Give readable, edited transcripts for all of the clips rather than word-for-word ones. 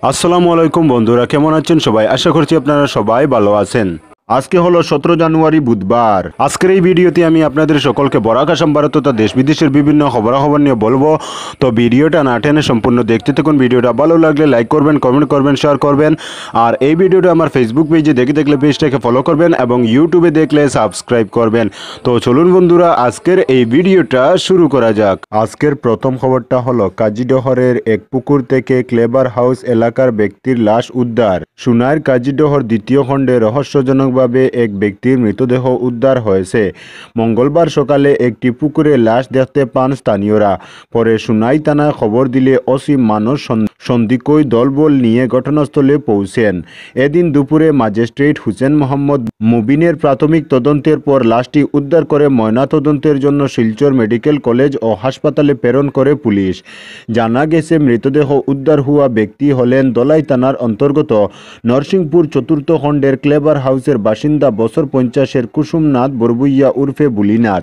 আসসালামু আলাইকুম বন্ধুরা, কেমন আছেন সবাই? আশা করছি আপনারা সবাই ভালো আছেন। আজকে হলো 17 জানুয়ারি বুধবার। আজকের এই ভিডিওতে আমি আপনাদের সকলকে বরাক আসাম ভারত তথা দেশ বিদেশের বিভিন্ন খবরাখবর নিয়ে বলবো। তো ভিডিওটা না টেনে সম্পূর্ণ দেখতে থাকুন। ভিডিওটা ভালো লাগলে লাইক করবেন, কমেন্ট করবেন, শেয়ার করবেন। আর এই ভিডিওটা আমার ফেসবুক পেজে দেখলে পেজটাকে ফলো করবেন এবং ইউটিউবে দেখলে সাবস্ক্রাইব করবেন। তো চলুন বন্ধুরা, আজকের এই ভিডিওটা শুরু করা যাক। আজকের প্রথম খবরটা হলো কাজীডহরের এক পুকুর থেকে ক্লেবার হাউস এলাকার ব্যক্তির লাশ উদ্ধার। সুনাইর কাজীডহর দ্বিতীয় খণ্ডে রহস্যজনকভাবে এক ব্যক্তির মৃতদেহ উদ্ধার হয়েছে। মঙ্গলবার সকালে একটি পুকুরে লাশ দেখতে পান স্থানীয়রা। পরে সুনাই থানায় খবর দিলে ওসি মানস সন্দিকই দলবল নিয়ে ঘটনাস্থলে পৌঁছেন। এদিন দুপুরে ম্যাজিস্ট্রেট হুসেন মোহাম্মদ মুবিনের প্রাথমিক তদন্তের পর লাশটি উদ্ধার করে ময়নাতদন্তের জন্য শিলচর মেডিকেল কলেজ ও হাসপাতালে প্রেরণ করে পুলিশ। জানা গেছে, মৃতদেহ উদ্ধার হওয়া ব্যক্তি হলেন দলাই থানার অন্তর্গত নরসিংপুর চতুর্থ খণ্ডের ক্লেবার হাউসের বাসিন্দা বছর 50-এর কুসুমনাথ বরবুইয়া উর্ফে বুলিনাথ।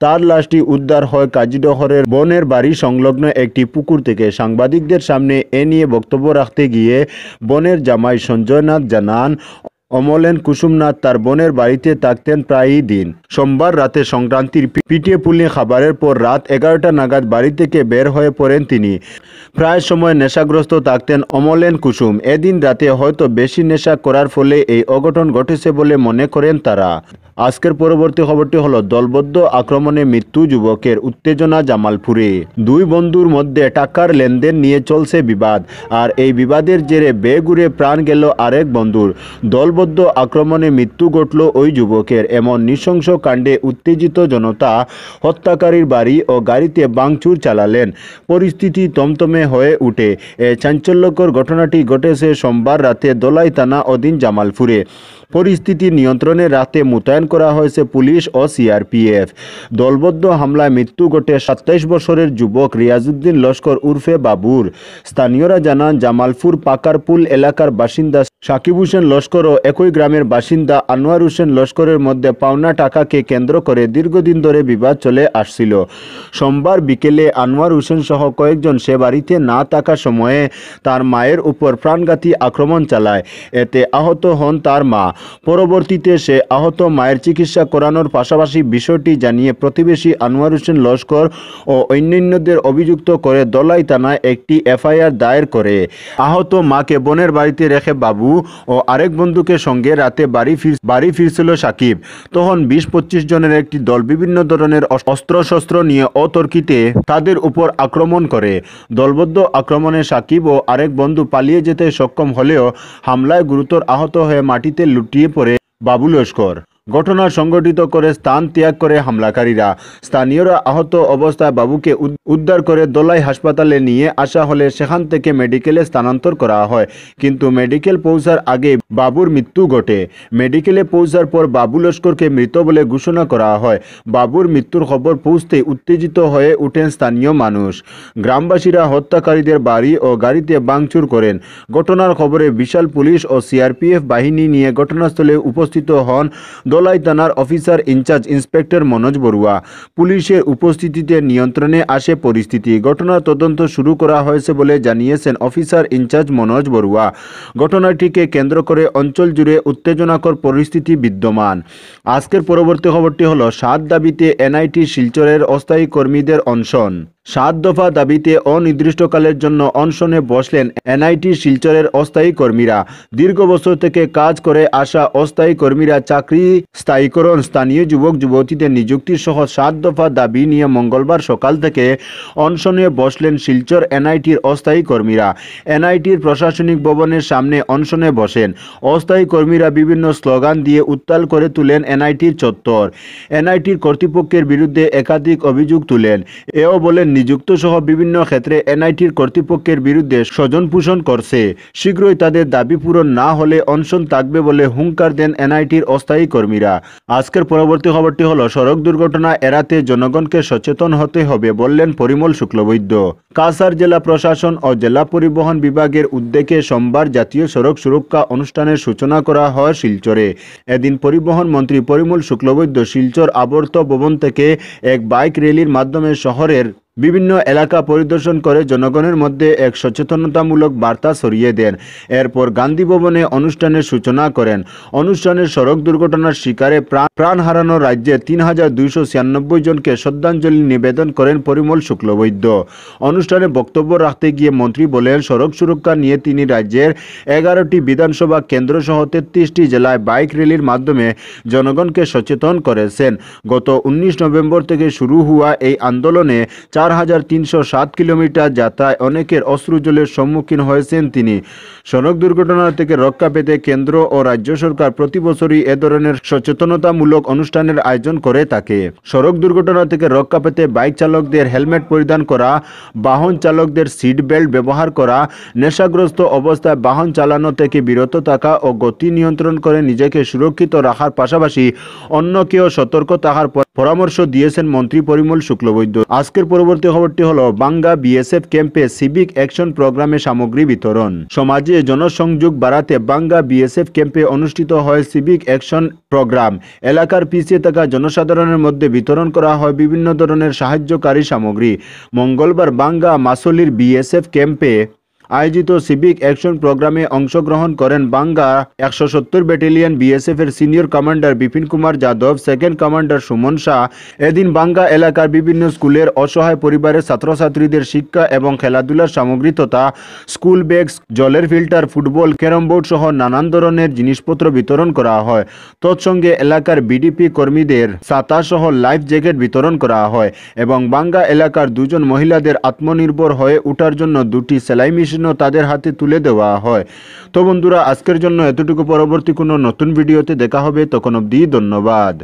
তার লাশটি উদ্ধার হয় কাজীডহরের বনের বাড়ি সংলগ্ন একটি পুকুর থেকে। সাংবাদিকদের সামনে এ নিয়ে বক্তব্য রাখতে গিয়ে বনের জামাই সঞ্জয়নাথ জানান, অমলেন কুসুমনাথ তার বোনের বাড়িতে থাকতেন প্রায়ই দিন। সোমবার রাতে সংক্রান্তির পিঠে পুলি খাবারের পর রাত 11টা নাগাদ বাড়ি থেকে বের হয়ে পড়েন তিনি। প্রায় সময় নেশাগ্রস্ত থাকতেন অমলেন কুসুম। এদিন রাতে হয়তো বেশি নেশা করার ফলে এই অঘটন ঘটেছে বলে মনে করেন তারা। আজকের পরবর্তী খবরটি হলো দলবদ্ধ আক্রমণে মৃত্যু যুবকের, উত্তেজনা জামালপুরে। দুই বন্ধুর মধ্যে টাকার লেনদেন নিয়ে চলছে বিবাদ, আর এই বিবাদের জেরে বেঘুরে প্রাণ গেল আরেক বন্ধুর। দলবদ্ধ আক্রমণে মৃত্যু ঘটল ওই যুবকের। এমন নৃশংস কাণ্ডে উত্তেজিত জনতা হত্যাকারীর বাড়ি ও গাড়িতে ভাঙচুর চালালেন। পরিস্থিতি তমতমে হয়ে উঠে। এই চাঞ্চল্যকর ঘটনাটি ঘটেছে সোমবার রাতে দলাই থানা অধীন জামালপুরে। পরিস্থিতি নিয়ন্ত্রণে রাখতে মোতায়েন করা হয়েছে পুলিশ ও সিআরপিএফ। দলবদ্ধ হামলায় মৃত্যু ঘটে 27 বছরের যুবক রিয়াজউদ্দিন লস্কর উর্ফে বাবুর। স্থানীয়রা জানান, জামালপুর পাকারপুল এলাকার বাসিন্দা সাকিব হোসেন লস্কর ও একই গ্রামের বাসিন্দা আনোয়ার হোসেন লস্করের মধ্যে পাওনা টাকাকে কেন্দ্র করে দীর্ঘদিন ধরে বিবাদ চলে আসছিল। সোমবার বিকেলে আনোয়ার হোসেন সহ কয়েকজন সে বাড়িতে না থাকার সময়ে তার মায়ের উপর প্রাণঘাতী আক্রমণ চালায়। এতে আহত হন তার মা। পরবর্তীতে সে আহত মায়ের চিকিৎসা করানোর পাশাপাশি বিষয়টি জানিয়ে প্রতিবেশী আনোয়ার হোসেন লস্কর ও অন্যান্যদের অভিযুক্ত করে দলাই থানায় একটি এফআইআর দায়ের করে। আহত মাকে বোনের বাড়িতে রেখে বাবু ও আরেক বন্ধুকে সঙ্গে রাতে বাড়ি ফিরছিল সাকিব। তখন 20-25 জনের একটি দল বিভিন্ন ধরনের অস্ত্রশস্ত্র নিয়ে অতর্কিতে তাদের উপর আক্রমণ করে। দলবদ্ধ আক্রমণে সাকিব ও আরেক বন্ধু পালিয়ে যেতে সক্ষম হলেও হামলায় গুরুতর আহত হয়ে মাটিতে লুটিয়ে পড়ে বাবু লস্কর। ঘটনা সংঘটিত করে স্থান ত্যাগ করে হামলাকারীরা। স্থানীয়রা আহত অবস্থায় বাবুকে উদ্ধার করে দলাই হাসপাতালে নিয়ে আসা হলে সেখান থেকে মেডিকেলে স্থানান্তর করা হয়, কিন্তু মেডিকেল পৌঁছার আগে বাবুর মৃত্যু ঘটে। মেডিকেলে পৌঁছার পর বাবু লস্করকে মৃত বলে ঘোষণা করা হয়। বাবুর মৃত্যুর খবর পৌঁছতেই উত্তেজিত হয়ে উঠেন স্থানীয় মানুষ। গ্রামবাসীরা হত্যাকারীদের বাড়ি ও গাড়িতে ভাঙচুর করেন। ঘটনার খবরে বিশাল পুলিশ ও সিআরপিএফ বাহিনী নিয়ে ঘটনাস্থলে উপস্থিত হন দলাই থানার officer in charge inspector Manoj Baruah. পুলিশের উপস্থিতিতে নিয়ন্ত্রণে আসে পরিস্থিতি। ঘটনার তদন্ত শুরু করা হয়েছে বলে জানিয়েছেন অফিসার ইনচার্জ মনোজ বড়ুয়া। ঘটনাটিকে কেন্দ্র করে অঞ্চল জুড়ে উত্তেজনাকর পরিস্থিতি বিদ্যমান। আজকের পরবর্তী খবরটি হলো 7 দাবিতে এনআইটি শিলচরের অস্থায়ী কর্মীদের অনশন। 7 দফা দাবিতে অনির্দিষ্টকালের জন্য অনশনে বসলেন এনআইটি শিলচরের অস্থায়ী কর্মীরা। দীর্ঘ বছর থেকে কাজ করে আসা অস্থায়ী কর্মীরা চাকরি স্থায়ীকরণ, স্থানীয় যুবক যুবতীদের নিযুক্তি সহ 7 দফা দাবি নিয়ে মঙ্গলবার সকাল থেকে অনশনে বসলেন শিলচর এনআইটির অস্থায়ী কর্মীরা। এনআইটির প্রশাসনিক ভবনের সামনে অনশনে বসেন। অস্থায়ী কর্মীরা বিভিন্ন স্লোগান দিয়ে উত্তাল করে তুলেন এনআইটির চত্বর। এনআইটির কর্তৃপক্ষের বিরুদ্ধে একাধিক অভিযোগ তুলেন। এও বলেন, নিযুক্ত সহ বিভিন্ন ক্ষেত্রে এনআইটির কর্তৃপক্ষের বিরুদ্ধে স্বজন পোষণ করছে। শীঘ্রই তাদের দাবি পূরণ না হলে অনশন থাকবে বলে হুঙ্কার দেন এনআইটির অস্থায়ী কর্মীরা। আজকের পরবর্তী খবরটি হলো সড়ক দুর্ঘটনা এড়াতে জনগণকে সচেতন হতে হবে বললেন পরিমল শুক্লবৈদ্য। কাছাড় জেলা প্রশাসন ও জেলা পরিবহন বিভাগের উদ্যোগে সোমবার জাতীয় সড়ক সুরক্ষা অনুষ্ঠানের সূচনা করা হয় শিলচরে। এদিন পরিবহন মন্ত্রী পরিমল শুক্লবৈদ্য শিলচর আবর্ত ভবন থেকে এক বাইক র্যালির মাধ্যমে শহরের বিভিন্ন এলাকা পরিদর্শন করে জনগণের মধ্যে এক সচেতনতামূলক বার্তা ছড়িয়ে দেন। এরপর গান্ধী ভবনে অনুষ্ঠানের সূচনা করেন। অনুষ্ঠানে সড়ক দুর্ঘটনার শিকারে প্রাণ হারানো রাজ্যের ৩,২৯৬ জনকে শ্রদ্ধাঞ্জলি নিবেদন করেন পরিমল শুক্লবৈদ্য। অনুষ্ঠানে বক্তব্য রাখতে গিয়ে মন্ত্রী বলেন, সড়ক সুরক্ষা নিয়ে তিনি রাজ্যের 11টি বিধানসভা কেন্দ্র সহ 33টি জেলায় বাইক র্যালির মাধ্যমে জনগণকে সচেতন করেছেন। গত 19 নভেম্বর থেকে শুরু হওয়া এই আন্দোলনে 4,307 কিলোমিটার যাত্রায় অনেকের অশ্রুজলের সম্মুখীন হয়েছেন তিনি। সড়ক দুর্ঘটনা থেকে রক্ষা পেতে কেন্দ্র ও রাজ্য সরকার প্রতি বছরই এ ধরনের সচেতনতামূলক অনুষ্ঠানের আয়োজন করে থাকে। সড়ক দুর্ঘটনা থেকে রক্ষা পেতে বাইক চালকদের হেলমেট পরিধান করা, বাহন চালকদের সিট বেল্ট ব্যবহার করা, নেশাগ্রস্ত অবস্থায় বাহন চালানো থেকে বিরত থাকা ও গতি নিয়ন্ত্রণ করে নিজেকে সুরক্ষিত রাখার পাশাপাশি অন্যকেও সতর্ক থাকার পরামর্শ দিয়েছেন মন্ত্রী পরিমল শুক্লবৈদ্য। আজকের পরবর্তী খবরটি হলো বাঙ্গা বিএসএফ ক্যাম্পে সিভিক অ্যাকশন প্রোগ্রামে সামগ্রী বিতরণ। সমাজে জনসংযোগ বাড়াতে বাঙ্গা বিএসএফ ক্যাম্পে অনুষ্ঠিত হয় সিভিক অ্যাকশন প্রোগ্রাম। এলাকার পিছিয়ে থাকা জনসাধারণের মধ্যে বিতরণ করা হয় বিভিন্ন ধরনের সাহায্যকারী সামগ্রী। মঙ্গলবার বাঙ্গা মাসলির বিএসএফ ক্যাম্পে আয়োজিত সিভিক অ্যাকশন প্রোগ্রামে অংশগ্রহণ করেন বাঙ্গা 170 ব্যাটালিয়ন বিএসএফ এর senior commander Bipin Kumar Yadav, second commander Suman Shah. এদিন বাঙ্গা এলাকার বিভিন্ন স্কুলের অসহায় পরিবারের ছাত্রছাত্রীদের শিক্ষা এবং খেলাধুলার সামগ্রী তথা স্কুল ব্যাগ, জলের ফিল্টার, ফুটবল, ক্যারম বোর্ড সহ নানান ধরনের জিনিসপত্র বিতরণ করা হয়। তৎসঙ্গে এলাকার বিডিপি কর্মীদের ছাতা সহ লাইফ জ্যাকেট বিতরণ করা হয় এবং বাঙ্গা এলাকার 2 জন মহিলাদের আত্মনির্ভর হয়ে ওঠার জন্য 2টি সেলাই মেশিন তাদের হাতে তুলে দেওয়া হয়। তো বন্ধুরা, আজকের জন্য এতটুকু। পরবর্তী কোনো নতুন ভিডিওতে দেখা হবে, তখন অবধি ধন্যবাদ।